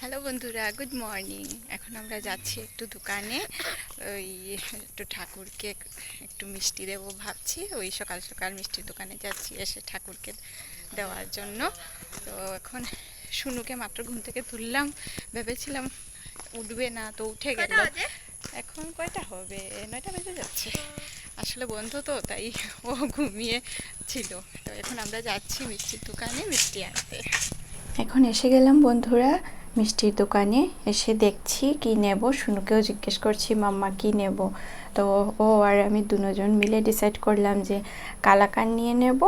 Hello বন্ধুরা, good morning. এখন আমরা যাচ্ছি একটু দোকানে, ওই একটু ঠাকুরকে একটু মিষ্টি দেবো ভাবছি। ওই সকাল সকাল মিষ্টির দোকানে যাচ্ছি, এসে ঠাকুরকে দেওয়ার জন্য। তো এখন শুনুকে মাত্র ঘুম থেকে তুললাম, ভেবেছিলাম উঠবে না, তো উঠে গেল। এখন কয়টা হবে? 9টা বেজে যাচ্ছে। আসলে বন্ধু তো, তাই ও ঘুমিয়ে ছিল। তো এখন আমরা যাচ্ছি মিষ্টির দোকানে মিষ্টি আনতে। এখন এসে গেলাম বন্ধুরা মিষ্টির দোকানে। এসে দেখছি কি নেব, শুনুকেও জিজ্ঞেস করছি মাম্মা কি নেব। তো ও আর আমি দুজন মিলে ডিসাইড করলাম যে কালাকান নিয়ে নেব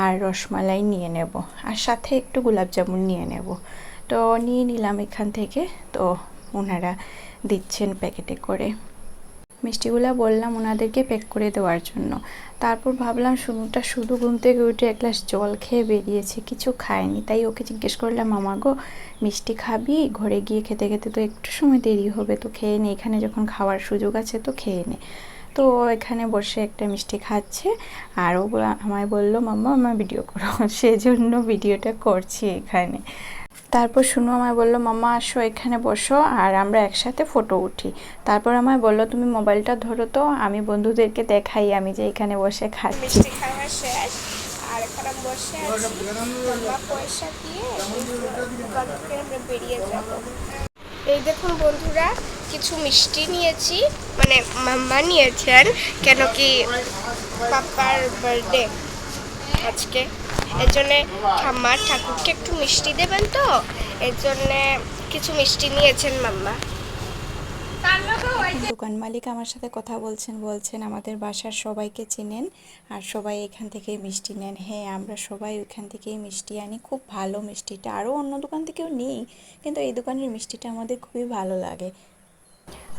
আর রসমালাই নিয়ে নেব, আর সাথে একটু গোলাপ জামুন নিয়ে নেব। তো নিয়ে নিলাম এখান থেকে। তো ওনারা দিচ্ছেন প্যাকেটে করে মিষ্টিগুলা, বললাম ওনাদেরকে প্যাক করে দেওয়ার জন্য। তারপর ভাবলাম শুনুটা শুধু ঘুম থেকে উঠে এক গ্লাস জল খেয়ে বেরিয়েছে, কিছু খায়নি। তাই ওকে জিজ্ঞেস করলাম, মামা গো মিষ্টি খাবি? ঘরে গিয়ে খেতে খেতে তো একটু সময় দেরি হবে, তো খেয়ে নে, এখানে যখন খাওয়ার সুযোগ আছে তো খেয়ে নে। তো এখানে বসে একটা মিষ্টি খাচ্ছে, আর ও আমায় বললো মাম্মা আমার ভিডিও করো, সেজন্য ভিডিওটা করছি এখানে। তারপর শুনু আমায় বললো মাম্মা আসো এখানে বসো আর আমরা একসাথে ফটো উঠি। তারপর আমায় বললো তুমি মোবাইলটা ধরো, তো আমি বন্ধুদেরকে দেখাই আমি যে এখানে বসে খাচ্ছি। মিষ্টি খাওয়া শেষ, আর এখন আমি বসে আছি। মাম্মা পয়সা দিয়ে দোকান থেকে আমরা বেরিয়ে যাব। এই দেখুন বন্ধুরা, কিছু মিষ্টি নিয়েছি, মানে মাম্মা নিয়েছেন, কেন কি পাপার বার্থডে আজকে। এর জন্যে ঠাম্মার ঠাকুরকে একটু মিষ্টি দেবেন, তো এর জন্যে কিছু মিষ্টি নিয়েছেন মাম্মা। দোকান মালিক আমার সাথে কথা বলছেন আমাদের বাসার সবাইকে চেনেন আর সবাই এখান থেকেই মিষ্টি নেন। হ্যাঁ, আমরা সবাই ওইখান থেকেই মিষ্টি আনি, খুব ভালো মিষ্টিটা। আরও অন্য দোকান থেকেও নিই, কিন্তু এই দোকানের মিষ্টিটা আমাদের খুবই ভালো লাগে।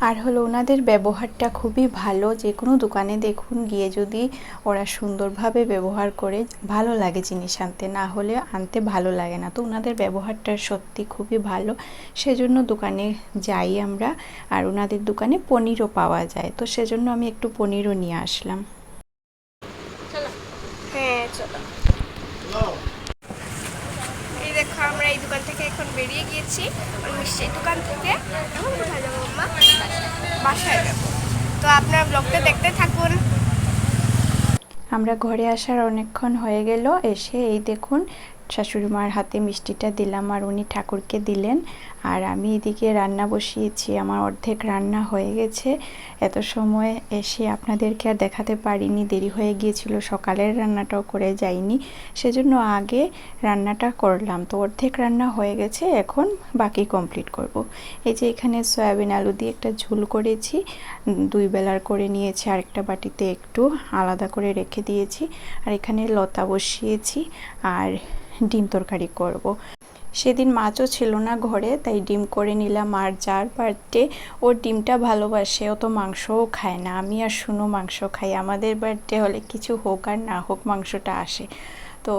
আর হলো ওনাদের ব্যবহারটা খুবই ভালো। যে কোনো দোকানে দেখুন গিয়ে যদি ওরা সুন্দরভাবে ব্যবহার করে, ভালো লাগে জিনিস আনতে, না হলে আনতে ভালো লাগে না। তো ওনাদের ব্যবহারটা সত্যি খুবই ভালো, সেজন্য দোকানে যাই আমরা। আর ওনাদের দোকানে পনিরও পাওয়া যায়, তো সেজন্য আমি একটু পনিরও নিয়ে আসলাম। হ্যাঁ চলো। এই দেখো আমরা এই দোকান থেকে এখন বেরিয়ে গিয়েছি, ওই মিষ্টির দোকান থেকে। এখন কোথায় যাবো মাম্মা? বাসায় যাবো। তো আপনার ব্লগটা দেখতে থাকুন। আমরা ঘরে আসার অনেকক্ষণ হয়ে গেল। এসে এই দেখুন শাশুড়ি মার হাতে মিষ্টিটা দিলাম আর উনি ঠাকুরকে দিলেন। আর আমি এদিকে রান্না বসিয়েছি, আমার অর্ধেক রান্না হয়ে গেছে। এত সময় এসে আপনাদেরকে আর দেখাতে পারিনি, দেরি হয়ে গিয়েছিল, সকালের রান্নাটাও করে যাইনি, সেজন্য আগে রান্নাটা করলাম। তো অর্ধেক রান্না হয়ে গেছে, এখন বাকি কমপ্লিট করব। এই যে এখানে সয়াবিন আলু দিয়ে একটা ঝোল করেছি, 2 বেলার করে নিয়েছি, আরেকটা বাটিতে একটু আলাদা করে রেখে দিয়েছি। আর এখানে লতা বসিয়েছি আর ডিম তরকারি করব। সেদিন মাছও ছিল না ঘরে, তাই ডিম করে নিলাম। আর যার বার্থডে ওর ডিমটা ভালোবাসে, ও তো মাংসও খায় না। আমি আর শুনো মাংস খাই, আমাদের বার্থডে হলে কিছু হোক আর না হোক মাংসটা আসে। তো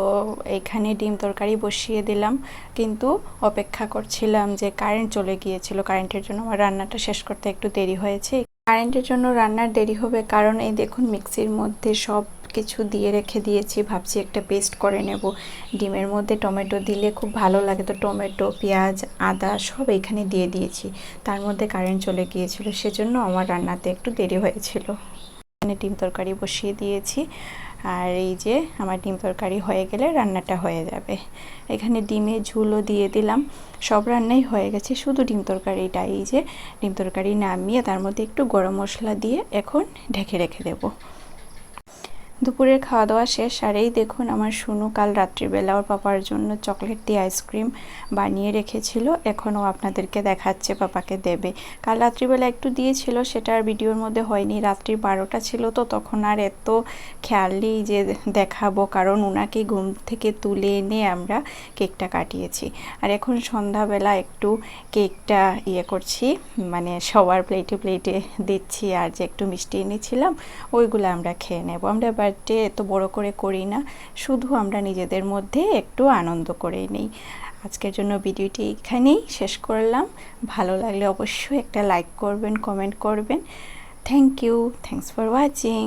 এইখানে ডিম তরকারি বসিয়ে দিলাম, কিন্তু অপেক্ষা করছিলাম যে কারেন্ট চলে গিয়েছিল, কারেন্টের জন্য আমার রান্নাটা শেষ করতে একটু দেরি হয়েছে। কারেন্টের জন্য রান্নার দেরি হবে কারণ এই দেখুন মিক্সির মধ্যে সব কিছু দিয়ে রেখে দিয়েছি, ভাবছি একটা পেস্ট করে নেব। ডিমের মধ্যে টমেটো দিলে খুব ভালো লাগে, তো টমেটো, পেঁয়াজ, আদা সব এখানে দিয়ে দিয়েছি। তার মধ্যে কারেন্ট চলে গিয়েছিল, সেজন্য আমার রান্নাতে একটু দেরি হয়েছিল। এখানে ডিম তরকারি বসিয়ে দিয়েছি, আর এই যে আমার ডিম তরকারি হয়ে গেলে রান্নাটা হয়ে যাবে। এখানে ডিমের ঝোলও দিয়ে দিলাম, সব রান্নাই হয়ে গেছে, শুধু ডিম তরকারিটা। এই যে ডিম তরকারি নামিয়ে তার মধ্যে একটু গরম মশলা দিয়ে এখন ঢেকে রেখে দেবো। দুপুরের খাওয়া দাওয়া শেষ। আর এই দেখুন আমার শুনু কাল রাত্রিবেলা ওর পাপার জন্য চকলেট দিয়ে আইসক্রিম বানিয়ে রেখেছিল, এখনও আপনাদেরকে দেখাচ্ছে পাপাকে দেবে। কাল রাত্রিবেলা একটু দিয়েছিল, সেটা আর ভিডিওর মধ্যে হয়নি, রাত্রি 12টা ছিল, তো তখন আর এত খেয়াল নেই যে দেখাবো, কারণ ওনাকে ঘুম থেকে তুলে এনে আমরা কেকটা কাটিয়েছি। আর এখন সন্ধ্যাবেলা একটু কেকটা করছি, মানে সবার প্লেটে প্লেটে দিচ্ছি। আর যে একটু মিষ্টি এনেছিলাম ওইগুলো আমরা খেয়ে নেব। আমরা বার্থডে এত বড় করে করি না, শুধু আমরা নিজেদের মধ্যে একটু আনন্দ করে নিই। আজকের জন্য ভিডিওটি এখানেই শেষ করলাম। ভালো লাগলে অবশ্যই একটা লাইক করবেন, কমেন্ট করবেন। Thank you, thanks for watching.